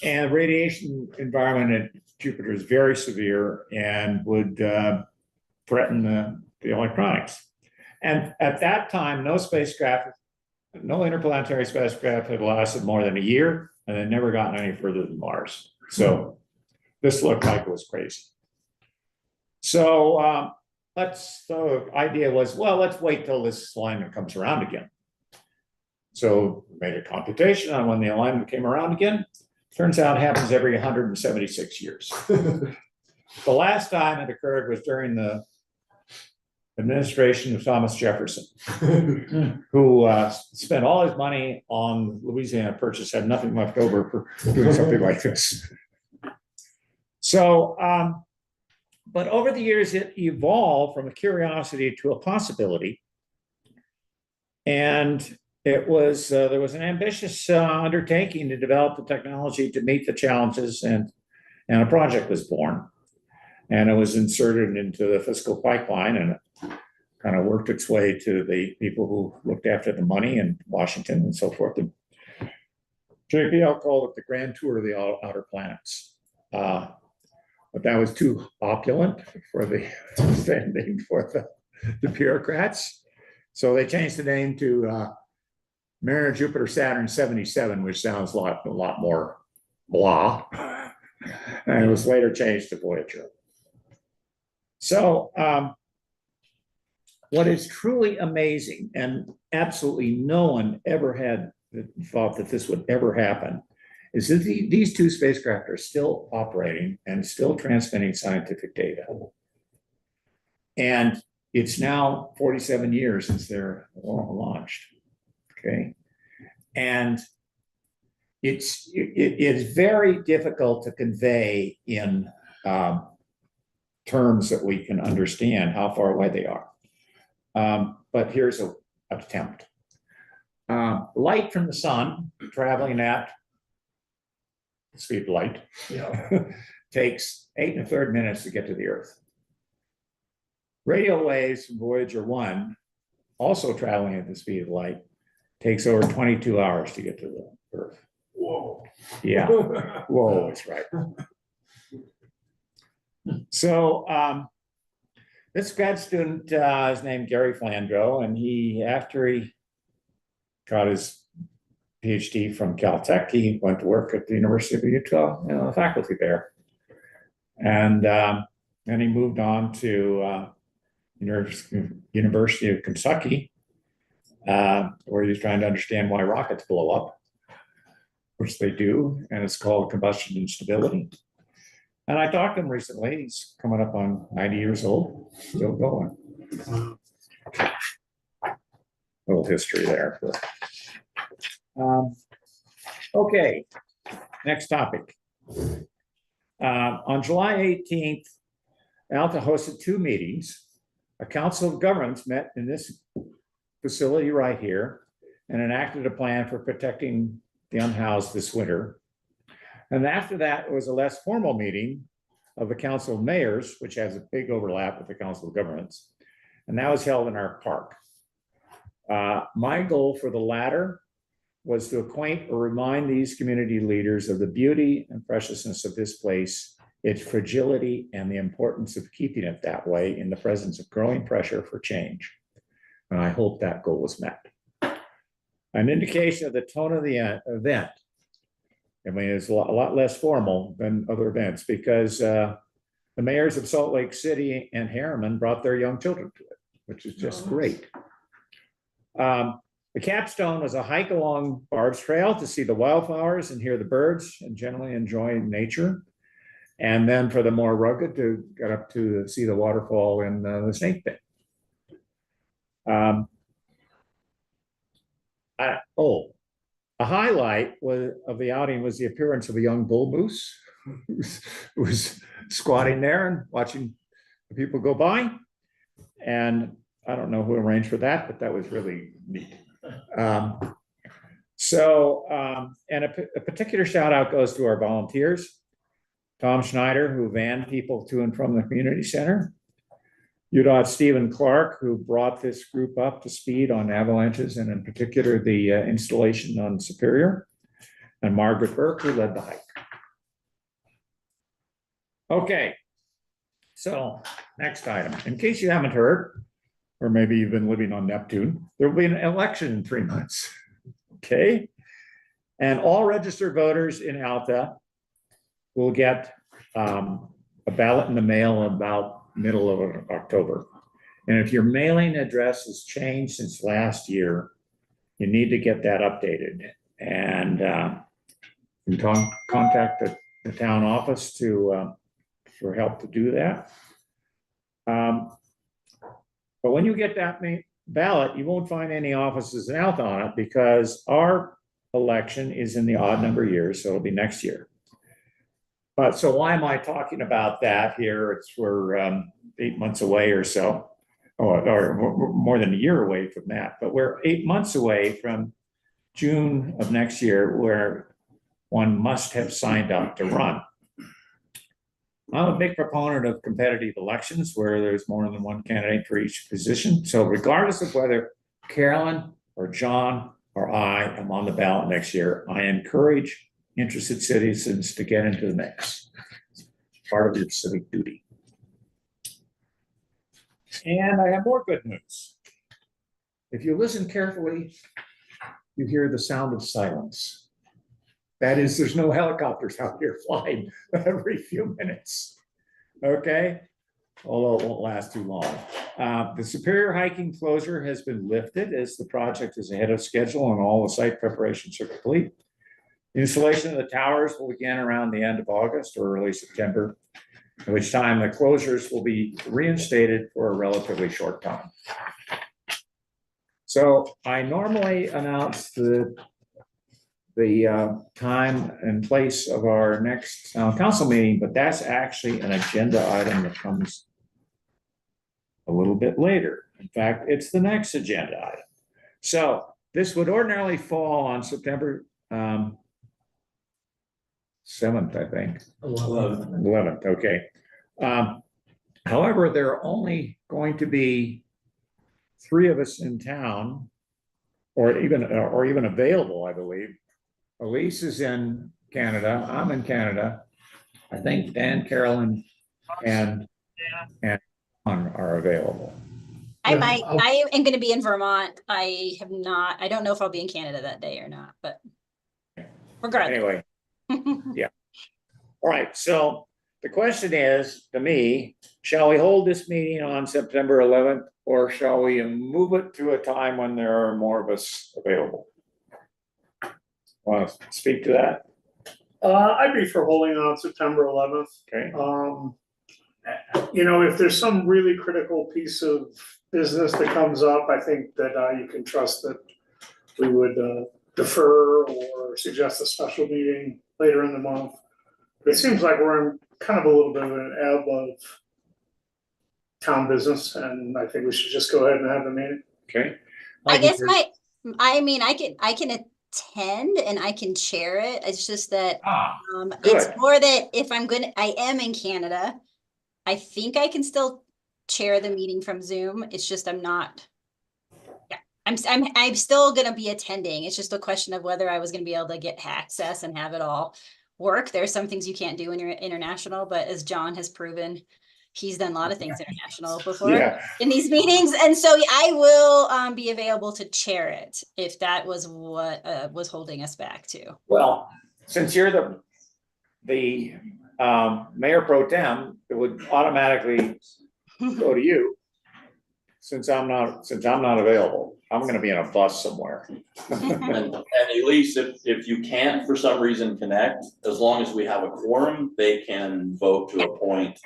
And the radiation environment at Jupiter is very severe and would threaten the electronics. And at that time, no interplanetary spacecraft had lasted more than a year, and had never gotten any further than Mars. So this looked like it was crazy. So the idea was, well, let's wait till this alignment comes around again. So we made a computation on when the alignment came around again. Turns out it happens every 176 years. The last time it occurred was during the administration of Thomas Jefferson, who spent all his money on Louisiana Purchase, had nothing left over for doing something like this. So, but over the years, it evolved from a curiosity to a possibility. And it was there was an ambitious undertaking to develop the technology to meet the challenges, and a project was born. And it was inserted into the fiscal pipeline, and it kind of worked its way to the people who looked after the money in Washington and so forth. And JPL called it the Grand Tour of the Outer Planets. But that was too opulent for the name for the bureaucrats. So they changed the name to Mariner Jupiter Saturn 77, which sounds a lot more blah. And it was later changed to Voyager. So what is truly amazing, and absolutely no one ever had thought that this would ever happen, is that these two spacecraft are still operating and still transmitting scientific data. And it's now 47 years since they're launched, okay? And it is very difficult to convey in terms that we can understand how far away they are. But here's an attempt. Light from the sun traveling at the speed of light takes 8 1/3 minutes to get to the Earth. Radio waves from Voyager 1, also traveling at the speed of light, takes over 22 hours to get to the Earth. Whoa. Yeah, whoa, that's right. So this grad student is named Gary Flandreau, and after he got his PhD from Caltech, he went to work at the University of Utah, faculty there. And then he moved on to University of Kentucky, where he was trying to understand why rockets blow up, which they do, and it's called combustion instability. And I talked to him recently. He's coming up on 90 years old, still going. Little history there. Okay, next topic. On July 18th, Alta hosted 2 meetings. A council of governments met in this facility right here and enacted a plan for protecting the unhoused this winter. And after that, it was a less formal meeting of the Council of Mayors, which has a big overlap with the Council of Governments. And that was held in our park. My goal for the latter was to acquaint or remind these community leaders of the beauty and preciousness of this place, its fragility, and the importance of keeping it that way in the presence of growing pressure for change. And I hope that goal was met. An indication of the tone of the event. I mean, it's a lot less formal than other events because the mayors of Salt Lake City and Harriman brought their young children to it, which is just great. The capstone was a hike along Barb's Trail to see the wildflowers and hear the birds and generally enjoy nature. And then for the more rugged to get up to see the waterfall in the Snake Pit. A highlight of the outing was the appearance of a young bull moose who was squatting there and watching the people go by. And I don't know who arranged for that, but that was really neat. And a particular shout out goes to our volunteers. Tom Schneider, who vanned people to and from the community center. UDOT Stephen Clark, who brought this group up to speed on avalanches and in particular the installation on Superior. And Margaret Burke, who led the hike. Okay, so next item. In case you haven't heard, or maybe you've been living on Neptune, there will be an election in 3 months. Okay, and all registered voters in Alta will get a ballot in the mail about middle of October. And if your mailing address has changed since last year, you need to get that updated. And you can contact the town office for help to do that. But when you get that ballot, you won't find any offices in Alta on it because our election is in the odd number years, so it'll be next year. But so why am I talking about that here? We're 8 months away or so, or more than a year away from that. But we're 8 months away from June of next year, where one must have signed up to run. I'm a big proponent of competitive elections where there's more than one candidate for each position. So regardless of whether Carolyn or John or I am on the ballot next year, I encourage interested citizens to get into the mix. Part of your civic duty. And I have more good news. If you listen carefully, you hear the sound of silence. That is, there's no helicopters out here flying every few minutes. Okay? Although it won't last too long. The Superior hiking closure has been lifted as the project is ahead of schedule and all the site preparations are complete. The installation of the towers will begin around the end of August or early September, at which time the closures will be reinstated for a relatively short time. So I normally announce the time and place of our next council meeting, but that's actually an agenda item that comes a little bit later. In fact, it's the next agenda item. So this would ordinarily fall on September 7th, I think. 11th, okay. However, there are only going to be 3 of us in town, or even available, I believe. Elise is in Canada. I'm in Canada. I think Dan, Carolyn, and are available. I might. I am going to be in Vermont. I don't know if I'll be in Canada that day or not, but regardless. Anyway, yeah. All right. So the question is, to me, shall we hold this meeting on September 11th, or shall we move it to a time when there are more of us available? Want to speak to that? I'd be for holding on September 11th. Okay. You know, if there's some really critical piece of business that comes up, I think that you can trust that we would defer or suggest a special meeting later in the month. It seems like we're in kind of a little bit of an ebb of town business, and I think we should just go ahead and have the meeting. Okay. I guess I can attend and I can chair it. It's just that it's more that if I am in Canada, I think I can still chair the meeting from Zoom. It's just I'm still gonna be attending. It's just a question of whether I was gonna be able to get access and have it all work. There's some things you can't do when you're international, but as John has proven, he's done a lot of things international before in these meetings. And so I will be available to chair it if that was what was holding us back too. Well, since you're the mayor pro tem, it would automatically go to you. Since I'm not available, I'm going to be in a bus somewhere. And Elise, if you can't for some reason connect, as long as we have a quorum, they can vote to appoint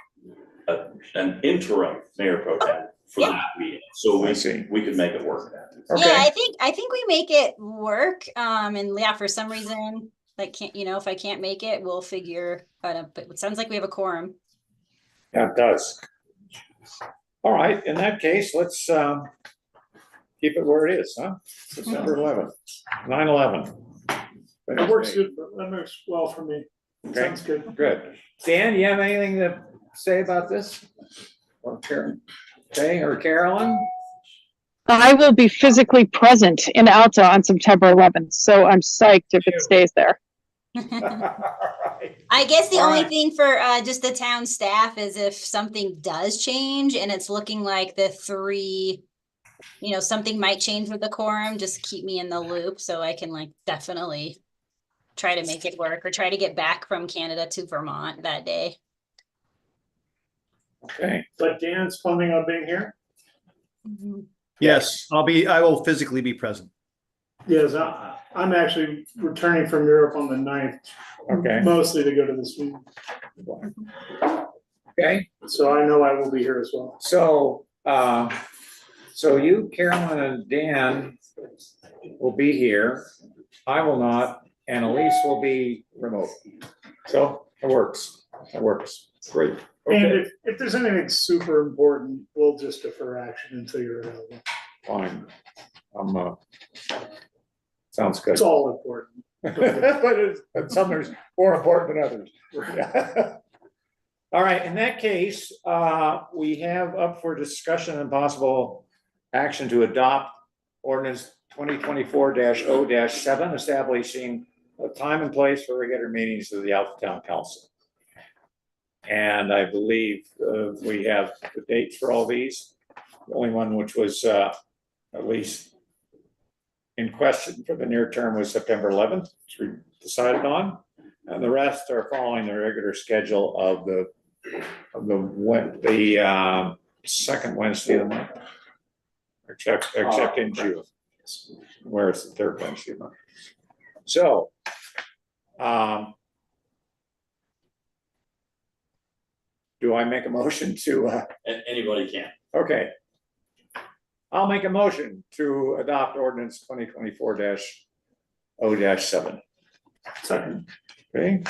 an interim mayor pro tem for that meeting. So we could make it work. Okay. Yeah, I think we make it work. And yeah, for some reason, like if I can't make it, we'll figure out. But it sounds like we have a quorum. Yeah, it does. All right. In that case, let's keep it where it is, huh? September 11th, 9/11. That works good. That works well for me. Okay. Sounds good. Good. Dan, you have anything to say about this? Or Karen? Okay, or Carolyn? I will be physically present in Alta on September 11th, so I'm psyched if it stays there. I guess the only thing for just the town staff is if something does change and it's looking like the 3, something might change with the quorum, just keep me in the loop so I can definitely try to make it work or try to get back from Canada to Vermont that day. Okay, But Dan's planning on being here? Yes, I will physically be present. Yes, I'm actually returning from Europe on the 9th. Okay. Mostly to go to this meeting. okay. So I know I will be here as well. So, so you, Carolyn and Dan will be here. I will not, and Elise will be remote. So it works. It works. Great. And Okay, if there's anything super important, we'll just defer action until you're available. fine. Sounds good. It's all important. But some are more important than others. All right, in that case, we have up for discussion and possible action to adopt ordinance 2024-0-7, establishing a time and place for regular meetings of the Alta Town Council. And I believe we have the dates for all these. The only one which was at least in question for the near term was September 11th, which we decided on. And the rest are following the regular schedule of the second Wednesday of the month. Except in June, where it's the third Wednesday of the month. So, do I make a motion to, Anybody can. okay. I'll make a motion to adopt ordinance 2024-0-7. Second. Okay,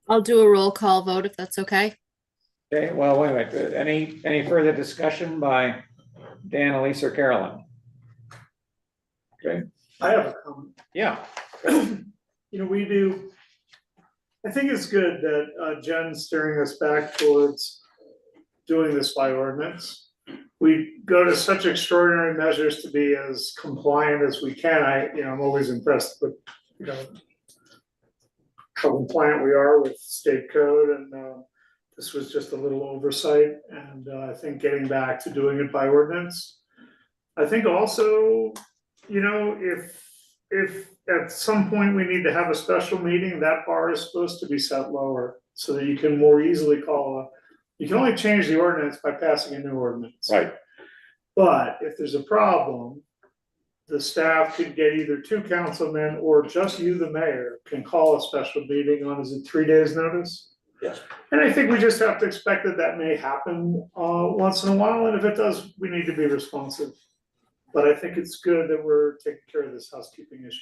I'll do a roll call vote if that's okay. okay, well, wait a minute, any further discussion by Dan, Elise, or Carolyn? Okay, I have a comment. yeah. We do, I think it's good that Jen's steering us back towards doing this by ordinance. We go to such extraordinary measures to be as compliant as we can. I'm always impressed with, how compliant we are with state code, and this was just a little oversight, and I think getting back to doing it by ordinance. I think also, if at some point we need to have a special meeting, that bar is supposed to be set lower so that you can more easily you can only change the ordinance by passing a new ordinance. Right. But if there's a problem, the staff could get either two councilmen or just you, the mayor, can call a special meeting on, is it 3 days notice? Yes. And I think we just have to expect that may happen once in a while, and if it does, we need to be responsive. But I think it's good that we're taking care of this housekeeping issue.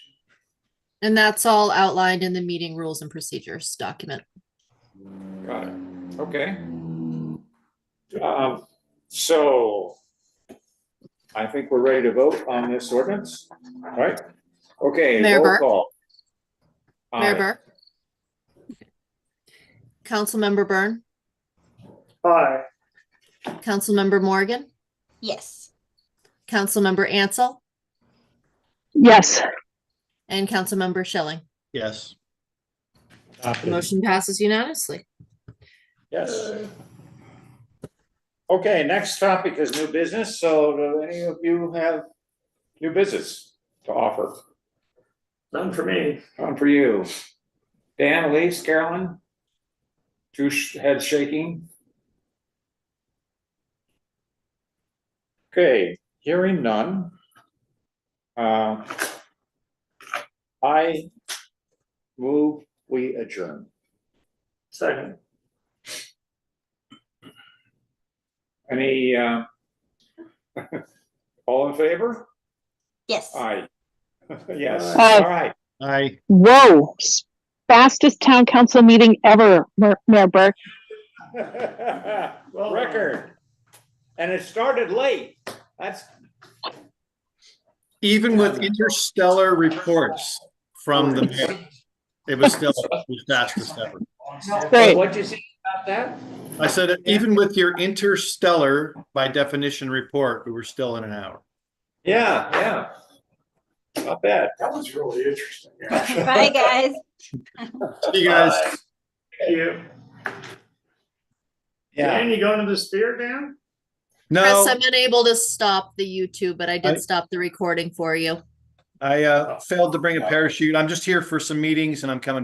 And that's all outlined in the meeting rules and procedures document. Got it. Okay. So I think we're ready to vote on this ordinance, right? Okay, Mayor roll Burke? call. Mayor Aye. Burke? Councilmember Byrne? Aye. Councilmember Morgan? Yes. Councilmember Ansel? Yes. And Councilmember Schilling? Yes. The motion passes unanimously. Yes. Okay, next topic is new business. So do any of you have new business to offer? None for me. None for you. Dan, Elise, Carolyn? Two heads shaking. Okay, hearing none. I move we adjourn. Second. Any, all in favor? Yes. Aye. Yes, Aye. all right. Aye. Whoa, fastest town council meeting ever, Mayor Burke. Record. And it started late. That's, Even with interstellar reports from the mayor, it was still the fastest ever. Great. what'd you say about that? I said, even with your interstellar, by definition, report, we were still in an hour. Yeah, yeah. Not bad. That was really interesting. Bye, guys. See you guys. Thank you. Yeah. Dan, you going to the Sphere, Dan? Chris, No, I'm unable to stop the YouTube, but I did stop the recording for you. I failed to bring a parachute. I'm just here for some meetings and I'm coming back.